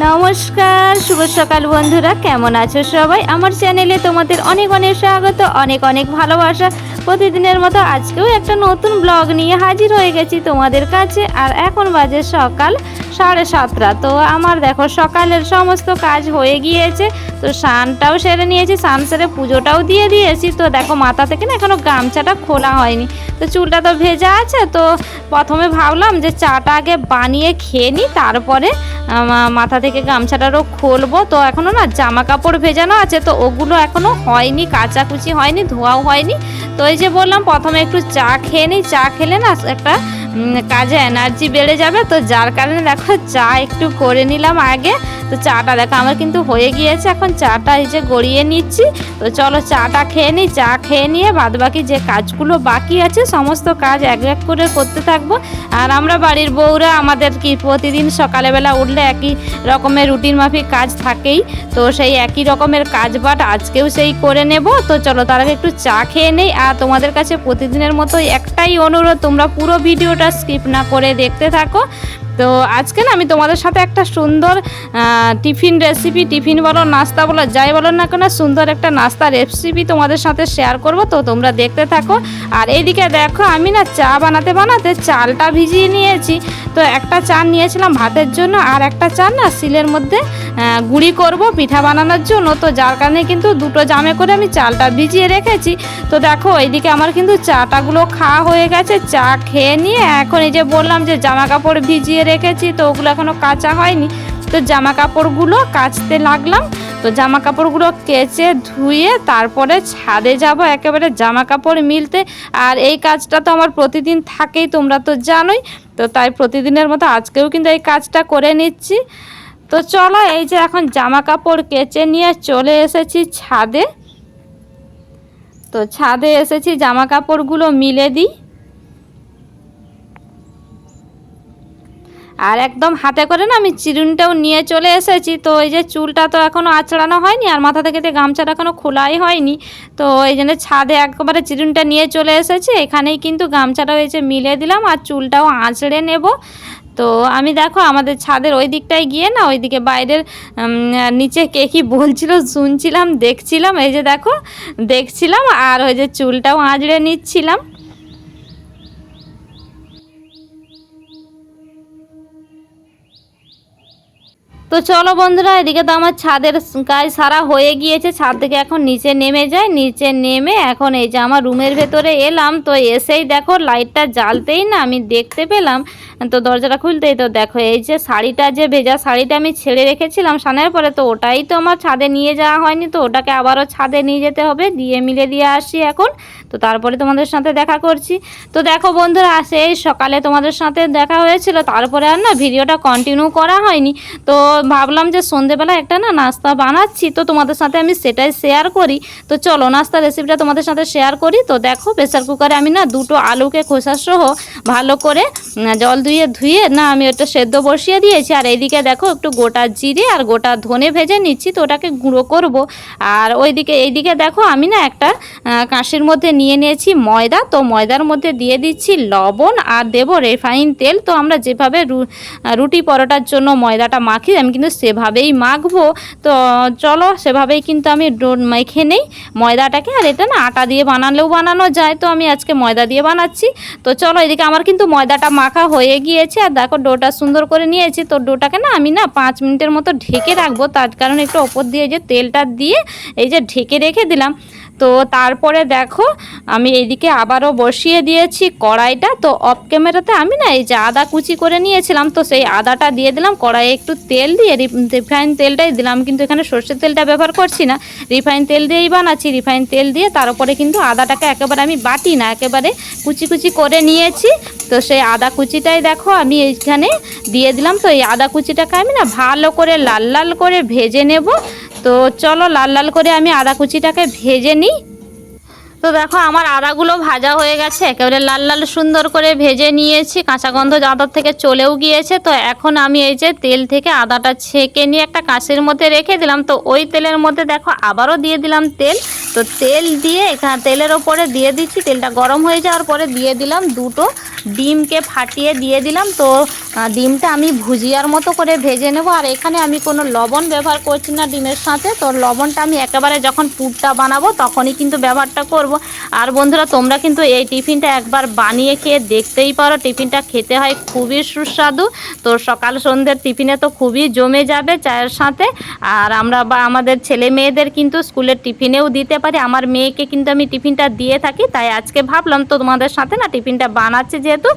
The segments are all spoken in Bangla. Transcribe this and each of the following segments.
নমস্কার, শুভ সকাল বন্ধুরা, কেমন আছো সবাই? আমার চ্যানেলে তোমাদের অনেক অনেক স্বাগত, অনেক অনেক ভালোবাসা। প্রতিদিনের মতো আজকেও একটা নতুন ব্লগ নিয়ে হাজির হয়ে গেছি তোমাদের কাছে। আর এখন বাজে সকাল 7:30। তো আমার দেখো সকালের সমস্ত কাজ হয়ে গিয়েছে। তো স্নানটাও সেরে নিয়েছি, স্নান সেরে পুজোটাও দিয়ে দিয়েছি। তো দেখো মাথা থেকে না এখনও গামছাটা খোলা হয়নি, তো চুলটা তো ভেজা আছে। তো প্রথমে ভাবলাম যে চাটা আগে বানিয়ে খেয়ে নিই, তারপরে মাথা থেকে গামছাটারও খুলবো। তো এখনও না জামা কাপড় ভেজানো আছে, তো ওগুলো এখনও হয়নি, কাচাকুচি হয়নি, ধোয়াও হয়নি। তো এই যে বললাম প্রথমে একটু চা খেয়ে নিই, চা খেলে না একটা কাজে এনার্জি বেড়ে যাবে। তো যার কারণে দেখো চা একটু করে নিলাম আগে। তো চাটা দেখো আমার কিন্তু হয়ে গিয়েছে, এখন চাটা এই যে গড়িয়ে নিচ্ছি। তো চলো চাটা খেয়ে নিই, চা খেয়ে নিয়ে বাদবাকি যে কাজগুলো বাকি আছে সমস্ত কাজ এক এক করে করতে থাকবো। আর আমরা বাড়ির বউরা আমাদের কি প্রতিদিন সকালবেলা উঠলে একই রকমের রুটিন মাফিক কাজ থাকেই। তো সেই একই রকমের কাজ বাট আজকেও সেই করে নেব। তো চলো তার আগে একটু চা খেয়ে নেই। আর তোমাদের কাছে প্রতিদিনের মতো একটাই অনুরোধ, তোমরা পুরো ভিডিওটা স্কিপ না করে দেখতে থাকো। তো আজকে না আমি তোমাদের সাথে একটা সুন্দর টিফিন রেসিপি, টিফিন বলো নাস্তা বলো যাই বলো না কেন, সুন্দর একটা নাস্তা রেসিপি তোমাদের সাথে শেয়ার করব। তো তোমরা দেখতে থাকো। আর এইদিকে দেখো আমি না চা বানাতে বানাতে চালটা ভিজিয়ে নিয়েছি। তো একটা চাল নিয়েছিলাম ভাতের জন্য, আর একটা চাল না শিলের মধ্যে গুঁড়ি করব পিঠা বানানোর জন্য। তো যার কারণে কিন্তু দুটো জামে করে আমি চালটা ভিজিয়ে রেখেছি। তো দেখো এইদিকে আমার কিন্তু চাটাগুলো খাওয়া হয়ে গেছে। চা খেয়ে নিয়ে এখন এই যে বললাম যে জামা কাপড় ভিজিয়ে রেখেছি, তো ওগুলো এখনও কাচা হয়নি। তো জামা কাপড়গুলো কাচতে লাগলাম। তো জামা কাপড়গুলো কেচে ধুয়ে তারপরে ছাদে যাব একেবারে জামা কাপড় মিলতে। আর এই কাজটা তো আমার প্রতিদিন থাকেই, তোমরা তো জানোই। তো তাই প্রতিদিনের মতো আজকেও কিন্তু এই কাজটা করে নিচ্ছি। তো চলো এই যে এখন জামা কাপড় কেচে নিয়ে চলে এসেছি ছাদে। তো ছাদে এসেছি, জামা কাপড়গুলো মিলে দিই। আর একদম হাতে করে না আমি চিরুনিটাও নিয়ে চলে এসেছি। তো এই যে চুলটা তো এখনও আঁচড়ানো হয়নি, আর মাথা থেকে গামছাটা এখনও খোলাই হয়নি। তো এই জন্য ছাদে একবারে চিরুনিটা নিয়ে চলে এসেছি। এখানেই কিন্তু গামছাটা হয়েছে মিলে দিলাম, আর চুলটাও আঁচড়ে নেব। তো আমি দেখো আমাদের ছাদের ওই দিকটায় গিয়ে না ওইদিকে বাইরের নিচে কে কী বলছিল শুনছিলাম, দেখছিলাম। এই যে দেখো দেখছিলাম, আর ওই যে চুলটাও আঁচড়ে নিচ্ছিলাম। তো চলো বন্ধুরা, এদিকে তো আমার ছাদের কাজ সারা হয়ে গিয়েছে। ছাদ থেকে এখন নিচে নেমে যাই, নিচে নেমে এখন এই যে আমার রুমের ভেতরে এলাম। তো এসেই দেখো লাইটটা জ্বালতেই না আমি দেখতে পেলাম, তো দরজাটা খুলতেই তো দেখো এই যে শাড়িটা, যে ভেজা শাড়িটা আমি ছেড়ে রেখেছিলাম স্নানের পরে, তো ওটাই তো আমার ছাদে নিয়ে যাওয়া হয়নি। তো ওটাকে আবারও ছাদে নিয়ে যেতে হবে, দিয়ে মিলে দিয়ে আসি এখন। তো তারপরে তোমাদের সাথে দেখা করছি। তো দেখো বন্ধুরা, সেই সকালে তোমাদের সাথে দেখা হয়েছিল, তারপরে আর না ভিডিওটা কন্টিনিউ করা হয়নি। তো ভাবলাম যে সন্ধেবেলা একটা না নাস্তা বানাচ্ছি, তো তোমাদের সাথে আমি সেটাই শেয়ার করি। তো চলো নাস্তা রেসিপিটা তোমাদের সাথে শেয়ার করি। তো দেখো প্রেসার কুকারে আমি না দুটো আলুকে খোসাসহ ভালো করে জল ধুয়ে না আমি ওটা সেদ্ধ বসিয়ে দিয়েছি। আর এইদিকে দেখো একটু গোটা জিরে আর গোটা ধনে ভেজে নিচ্ছি, তো ওটাকে গুঁড়ো করব। আর এইদিকে দেখো আমি না একটা কাঁশির মধ্যে নিয়ে নিয়েছি ময়দা। তো ময়দার মধ্যে দিয়ে দিচ্ছি লবণ আর দেব রিফাইন তেল। তো আমরা যেভাবে রুটি পরোটার জন্য ময়দাটা মাখি, আমি কিন্তু সেভাবেই মাখবো। তো চলো সেভাবেই কিন্তু আমি মেখে নেই ময়দাটাকে। আর এটা না আটা দিয়ে বানালেও বানানো যায়, তো আমি আজকে ময়দা দিয়ে বানাচ্ছি। তো চলো এদিকে আমার কিন্তু ময়দাটা মাখা হয়ে গিয়েছে। আর দেখো ডোটা সুন্দর করে নিয়েছি। তো ডোটাকে না আমি না 5 মিনিটের মতো ঢেকে রাখবো, তার কারণ একটু ওপর দিয়ে যে তেলটা দিয়ে এই যে ঢেকে রেখে দিলাম। তো তারপরে দেখো আমি এইদিকে আবারও বসিয়ে দিয়েছি কড়াইটা। তো অফ ক্যামেরাতে আমি না এই যে আদা কুচি করে নিয়েছিলাম, তো সেই আদাটা দিয়ে দিলাম কড়াইয়ে, একটু তেল দিয়ে রিফাইন তেলটাই দিলাম, কিন্তু এখানে সর্ষের তেলটা ব্যবহার করছি না, রিফাইন তেল দিয়েই বানাচ্ছি। রিফাইন তেল দিয়ে তার উপরে কিন্তু আদাটাকে একেবারে আমি বাটি না, একেবারে কুচি কুচি করে নিয়েছি। তো সেই আদা কুচিটাই দেখো আমি এইখানে দিয়ে দিলাম। তো এই আদা কুচিটাকে আমি না ভালো করে লাল লাল করে ভেজে নেব। তো চলো লাল লাল করে আমি আদা কুচিটাকে ভেজে নিই। তো দেখো আমার আদাগুলো ভাজা হয়ে গেছে, একেবারে লাল লাল সুন্দর করে ভেজে নিয়েছি, কাঁচা গন্ধ আদার থেকে চলেও গিয়েছে। তো এখন আমি এই যে তেল থেকে আদাটা ছেঁকে নিয়ে একটা কাঁচির মধ্যে রেখে দিলাম। তো ওই তেলের মধ্যে দেখো আবারও দিয়ে দিলাম তেল। তো তেল দিয়ে এখানে তেলের ওপরে দিয়ে দিচ্ছি, তেলটা গরম হয়ে যাওয়ার পরে দিয়ে দিলাম দুটো ডিমকে ফাটিয়ে দিয়ে দিলাম। তো ডিমটা আমি ভুজিয়ার মতো করে ভেজে নেব। আর এখানে আমি কোনো লবণ ব্যবহার করছি না ডিমের সাথে। তো লবণটা আমি একেবারে যখন পুরটা বানাবো তখনই কিন্তু ব্যবহারটা করব। আর বন্ধুরা তোমরা কিন্তু এই টিফিনটা একবার বানিয়ে খেয়ে দেখতেই পারো, টিফিনটা খেতে হয় খুবই সুস্বাদু। তো সকাল সন্ধ্যের টিফিনে তো খুবই জমে যাবে চায়ের সাথে। আর আমরা বা আমাদের ছেলে মেয়েদের কিন্তু স্কুলের টিফিনেও দিতে পারি। আমার মেয়েকে কিন্তু আমি টিফিনটা দিয়ে থাকি, তাই আজকে ভাবলাম তো তোমাদের সাথে না টিফিনটা বানাচ্ছি যেহেতু,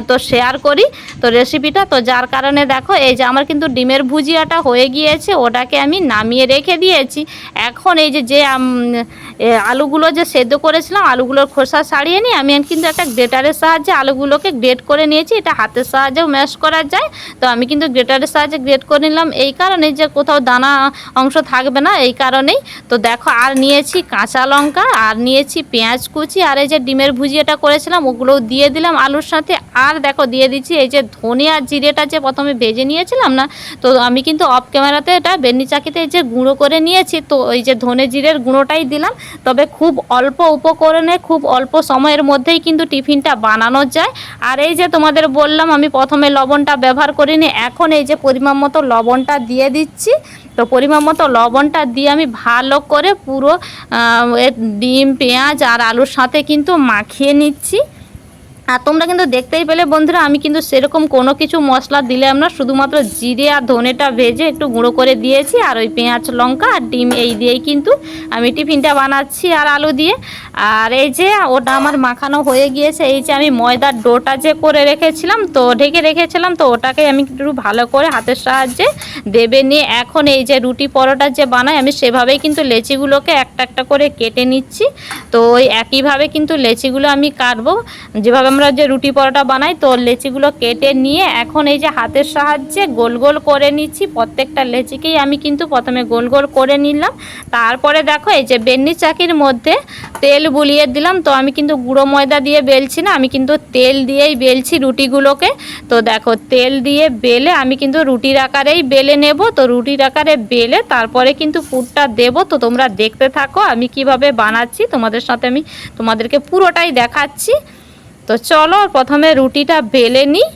তো শেয়ার করি তো রেসিপিটা। তো যার কারণে দেখো এই যে আমার কিন্তু ডিমের ভুজিয়াটা হয়ে গিয়েছে, ওটাকে আমি নামিয়ে রেখে দিয়েছি। এখন এই যে আলুগুলো যে সেদ্ধ করেছিলাম, আলুগুলোর খোসা ছাড়িয়ে নিয়ে আমি কিন্তু একটা গ্রেটারের সাহায্যে আলুগুলোকে গ্রেট করে নিয়েছি। এটা হাতের সাহায্যেও ম্যাশ করা যায়, তো আমি কিন্তু গ্রেটারের সাহায্যে গ্রেট করে নিলাম এই কারণে যে কোথাও দানা অংশ থাকবে না, এই কারণেই। তো দেখো আর নিয়েছি কাঁচা লঙ্কা, আর নিয়েছি পেঁয়াজ কুচি, আর এই যে ডিমের ভুজিয়াটা করেছিলাম ওগুলোও দিয়ে দিলাম আলুর সাথে। আর দেখো দিয়ে দিচ্ছি এই যে ধনে আর জিরেটা যে প্রথমে ভেজে নিয়েছিলাম না, তো আমি কিন্তু অফ ক্যামেরাতে এটা বেনি চাকিতে যে গুঁড়ো করে নিয়েছি। তো ওই যে ধনে জিরের গুঁড়োটাই দিলাম। তবে খুব অল্প উপকরণে খুব অল্প সময়ের মধ্যেই কিন্তু টিফিনটা বানানো যায়। আর এই যে তোমাদের বললাম আমি প্রথমে লবণটা ব্যবহার করিনি, এখন এই যে পরিমাণ মতো লবণটা দিয়ে দিচ্ছি। তো পরিমাণ মতো লবণটা দিয়ে আমি ভালো করে পুরো ডিম পেঁয়াজ আর আলুর সাথে কিন্তু মাখিয়ে নিচ্ছি। আর তোমরা কিন্তু দেখতেই পেলে বন্ধুরা আমি কিন্তু সেরকম কোনো কিছু মশলা দিলাম না, শুধুমাত্র জিরে আর ধনেটা ভেজে একটু গুঁড়ো করে দিয়েছি, আর ওই পেঁয়াজ লঙ্কা আর ডিম এই দিয়েই কিন্তু আমি টিফিনটা বানাচ্ছি আর আলু দিয়ে। আর এই যে ওটা আমার মাখানো হয়ে গিয়েছে। এই যে আমি ময়দার ডোটা যে করে রেখেছিলাম, তো ঢেকে রেখেছিলাম, তো ওটাকে আমি একটু ভালো করে হাতের সাহায্যে দেবে নিয়ে এখন এই যে রুটি পরোটা যে বানাই আমি সেভাবেই কিন্তু লেচিগুলোকে একটা একটা করে কেটে নিচ্ছি। তো ওই একইভাবে কিন্তু লেচিগুলো আমি কাটবো যেভাবে আমরা যে রুটি পরোটা বানাই। তো লেচিগুলো কেটে নিয়ে এখন এই যে হাতের সাহায্যে গোল গোল করে নিচ্ছি। প্রত্যেকটা লেচিকেই আমি কিন্তু প্রথমে গোল গোল করে নিলাম। তারপরে দেখো এই যে বেলনি চাকির মধ্যে তেল বুলিয়ে দিলাম। তো আমি কিন্তু গুঁড়ো ময়দা দিয়ে বেলছি না, আমি কিন্তু তেল দিয়েই বেলছি রুটিগুলোকে। তো দেখো তেল দিয়ে বেলে আমি কিন্তু রুটির আকারেই বেলে নেব। তো রুটির আকারে বেলে তারপরে কিন্তু পুরটা দেব। তো তোমরা দেখতে থাকো আমি কিভাবে বানাচ্ছি, তোমাদের সাথে আমি তোমাদেরকে পুরোটাই দেখাচ্ছি। তো চলো প্রথমে রুটিটা বেলে নিই।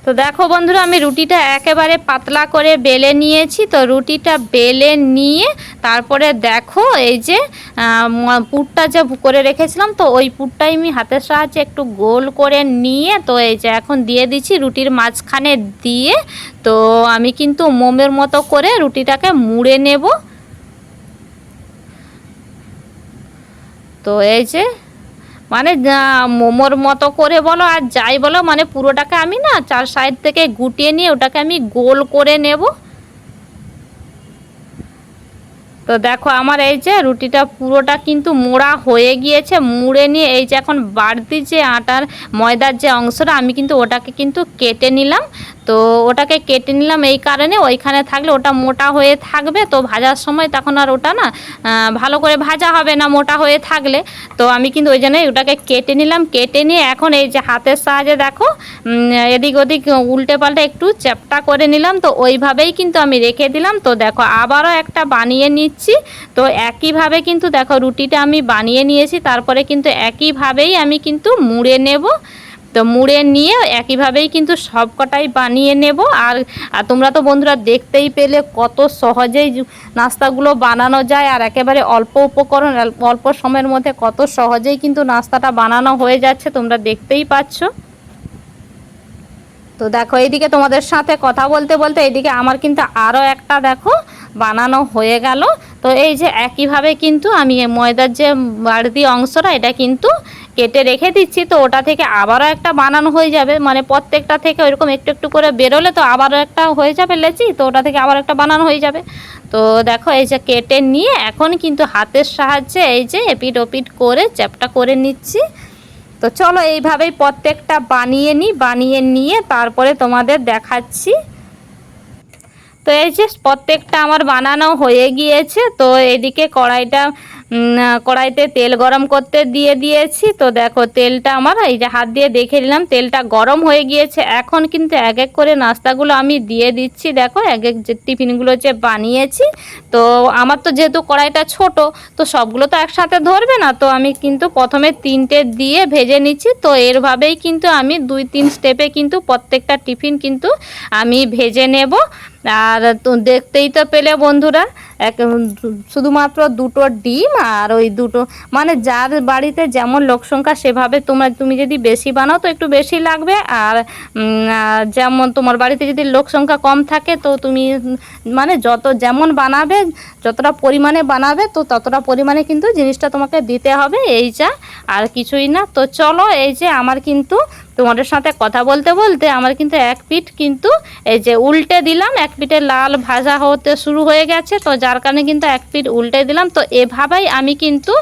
তো দেখো বন্ধুরা আমি রুটিটা একেবারে পাতলা করে বেলে নিয়েছি। তো রুটিটা বেলে নিয়ে তারপরে দেখো এই যে পুরটা যে করে রেখেছিলাম, তো ওই পুরটাই আমি হাতের সাহায্যে একটু গোল করে নিয়ে তো এই যে এখন দিয়ে দিচ্ছি রুটির মাঝখানে দিয়ে। তো আমি কিন্তু মোমের মতো করে রুটিটাকে মুড়ে নেব। তো এই যে মানে মোমোর মতো করে বলো আর যাই বলো, মানে পুরোটাকে আমি না চার সাইড থেকে গুটিয়ে নিয়ে ওটাকে আমি গোল করে নেব। তো দেখো আমার এই যে রুটিটা পুরোটা কিন্তু মোড়া হয়ে গিয়েছে। মুড়ে নিয়ে এই যে এখন বাড়তি যে আটার ময়দার যে অংশটা আমি কিন্তু ওটাকে কিন্তু কেটে নিলাম। তো ওটাকে কেটে নিলাম এই কারণে ওইখানে থাকলে ওটা মোটা হয়ে থাকবে, তো ভাজার সময় তখন আর ওটা না ভালো করে ভাজা হবে না মোটা হয়ে থাকলে। তো আমি কিন্তু ওই জন্যই ওটাকে কেটে নিলাম। কেটে নিয়ে এখন এই যে হাতের সাহায্যে দেখো এদিক ওদিক উল্টে পাল্টে একটু চ্যাপটা করে নিলাম। তো ওইভাবেই কিন্তু আমি রেখে দিলাম। তো দেখো আবারও একটা বানিয়ে নিচ্ছি। তো একইভাবে কিন্তু দেখো রুটিটা আমি বানিয়ে নিয়েছি, তারপরে কিন্তু একইভাবেই আমি কিন্তু মুড়ে নেব। তো মুড়ে নিয়ে একইভাবেই কিন্তু সব কটাই বানিয়ে নেব। আর তোমরা তো বন্ধুরা দেখতেই পেলে কত সহজেই নাস্তাগুলো বানানো যায়, আর একেবারে অল্প উপকরণ অল্প সময়ের মধ্যে কত সহজেই কিন্তু নাস্তাটা বানানো হয়ে যাচ্ছে, তোমরা দেখতেই পাচ্ছ। তো দেখো এইদিকে তোমাদের সাথে কথা বলতে বলতে এইদিকে আমার কিন্তু আরও একটা দেখো বানানো হয়ে গেল। তো এই যে একইভাবে কিন্তু আমি ময়দার যে বাড়তি অংশটা এটা কিন্তু কেটে রেখে দিচ্ছি। তো ওটা থেকে আবারও একটা বানানো হয়ে যাবে, মানে প্রত্যেকটা থেকে ওইরকম একটু একটু করে বেরোলে তো আবারও একটা হয়ে যাবে লেচি, তো ওটা থেকে আবার একটা বানানো হয়ে যাবে। তো দেখো এই যে কেটে নিয়ে এখন কিন্তু হাতের সাহায্যে এই যে এপিট ওপিট করে চ্যাপটা করে নিচ্ছি। তো চলো এইভাবেই প্রত্যেকটা বানিয়ে নিই, বানিয়ে নিয়ে তারপরে তোমাদের দেখাচ্ছি। তো এই যে প্রত্যেকটা আমার বানানো হয়ে গিয়েছে। তো এদিকে কড়াইটা কড়াইতে তেল গরম করতে দিয়ে দিয়েছি। তো দেখো তেলটা আমার এই যে হাত দিয়ে দেখে নিলাম তেলটা গরম হয়ে গিয়েছে। এখন কিন্তু এক এক করে নাস্তাগুলো আমি দিয়ে দিচ্ছি। দেখো এক এক যে টিফিনগুলো যে বানিয়েছি, তো আমার তো যেহেতু কড়াইটা ছোট, তো সবগুলো তো একসাথে ধরবে না, তো আমি কিন্তু প্রথমে 3টে দিয়ে ভেজে নিচ্ছি। তো এরভাবেই কিন্তু আমি 2-3 স্টেপে কিন্তু প্রত্যেকটা টিফিন কিন্তু আমি ভেজে নেব। আর তো দেখতেই তো পেলে বন্ধুরা, শুধুমাত্র 2টো ডিম আর ওই 2টো, মানে যার বাড়িতে যেমন লোক সংখ্যা সেভাবে তুমি যদি বেশি বানাও তো একটু বেশি লাগবে। আর যেমন তোমার বাড়িতে যদি লোক সংখ্যা কম থাকে তো তুমি মানে যেমন বানাবে, যতটা পরিমাণে বানাবে তো ততটা পরিমাণে কিন্তু জিনিসটা তোমাকে দিতে হবে, এই যা, আর কিছুই না। তো চলো, এই যে আমার কিন্তু তোমাদের সাথে কথা বলতে বলতে আমার কিন্তু এক পিঠ কিন্তু এই যে উল্টে দিলাম, এক পিঠে লাল ভাজা হতে শুরু হয়ে গেছে, তো যার কারণে কিন্তু এক পিঠ উল্টে দিলাম। তো এভাবেই আমি কিন্তু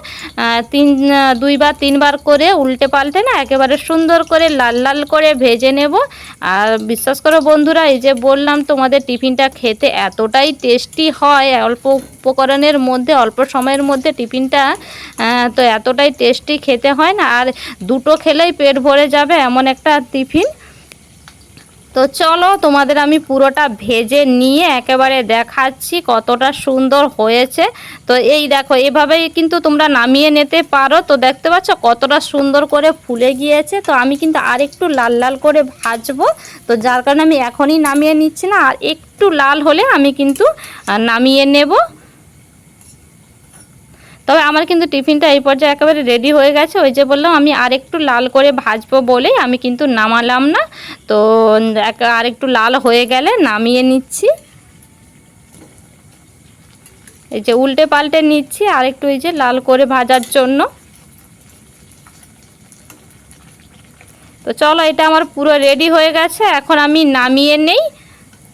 2 বা 3 বার করে উল্টে পাল্টে না একেবারে সুন্দর করে লাল লাল করে ভেজে নেব। আর বিশ্বাস করো বন্ধুরা, এই যে বললাম তোমাদের টিফিনটা খেতে এতটাই টেস্টি হয়, অল্প উপকরণের মধ্যে অল্প সময়ের মধ্যে টিফিনটা তো এতটাই টেস্টি খেতে হয় না, আর 2টো খেলেই পেট ভরে যাবে এমন একটা টিফিন। তো চলো তোমাদের আমি পুরোটা ভেজে নিয়ে একেবারে দেখাচ্ছি কতটা সুন্দর হয়েছে। তো এই দেখো এভাবেই কিন্তু তোমরা নামিয়ে নিতে পারো। তো দেখতে পাচ্ছ কতটা সুন্দর করে ফুলে গিয়েছে। তো আমি কিন্তু আর একটু লাল লাল করে ভাজবো, তো যার কারণে আমি এখনই নামিয়ে নিচ্ছি না, আর একটু লাল হলে আমি কিন্তু নামিয়ে নেব। তবে আমার কিন্তু টিফিনটা এই পর্যায়ে একেবারে রেডি হয়ে গেছে। ওই যে বললাম আমি আরেকটু লাল করে ভাজবো বলেই আমি কিন্তু নামালাম না। তো আরেকটু লাল হয়ে গেলে নামিয়ে নিচ্ছি। এই যে উল্টে পাল্টে নিচ্ছি আরেকটু এই যে লাল করে ভাজার জন্য। তো চলো, এটা আমার পুরো রেডি হয়ে গেছে, এখন আমি নামিয়ে নেই।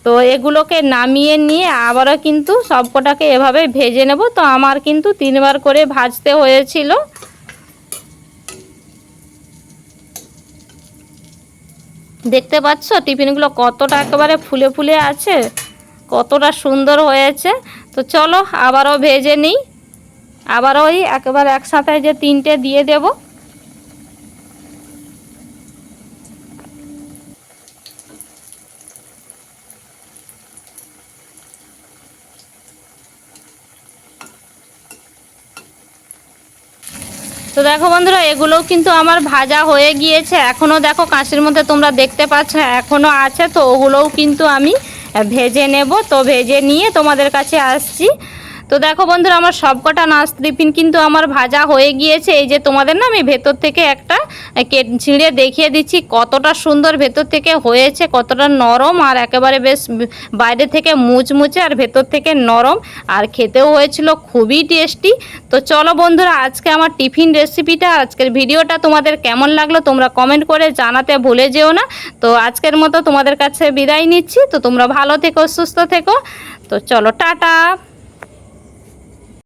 তো এগুলোকে নামিয়ে নিয়ে আবারও কিন্তু সবকটাকে এভাবে ভেজে নেব। তো আমার কিন্তু 3বার করে ভাজতে হয়েছিল। দেখতে পাচ্ছ টিফিনগুলো কতটা একেবারে ফুলে ফুলে আছে, কতটা সুন্দর হয়েছে। তো চলো আবারও ভেজে নিই, আবারও ওই একেবারে একসাথে যে 3টে দিয়ে দেব। তো দেখো বন্ধুরা, এগুলোও কিন্তু আমার ভাজা হয়ে গিয়েছে, এখনও দেখো কাঁচির মধ্যে তোমরা দেখতে পাচ্ছ এখনও আছে। তো ওগুলোও কিন্তু আমি ভেজে নেব। তো ভেজে নিয়ে তোমাদের কাছে আসছি। তো দেখো বন্ধুরা, আমার সবকটা টিফিন কিন্তু আমার ভাজা হয়ে গিয়েছে। এই যে তোমাদের না আমি ভেতর থেকে একটা ছিঁড়ে দেখিয়ে দিচ্ছি কতটা সুন্দর ভেতর থেকে হয়েছে, কতটা নরম, আর একেবারে বেশ বাইরে থেকে মুচমুচে আর ভেতর থেকে নরম, আর খেতেও হয়েছিল খুবই টেস্টি। তো চলো বন্ধুরা, আজকে আমার টিফিন রেসিপিটা, আজকের ভিডিওটা তোমাদের কেমন লাগলো তোমরা কমেন্ট করে জানাতে ভুলে যেও না। তো আজকের মতো তোমাদের কাছে বিদায় নিচ্ছি। তো তোমরা ভালো থেকো, সুস্থ থেকো। তো চলো, টাটা।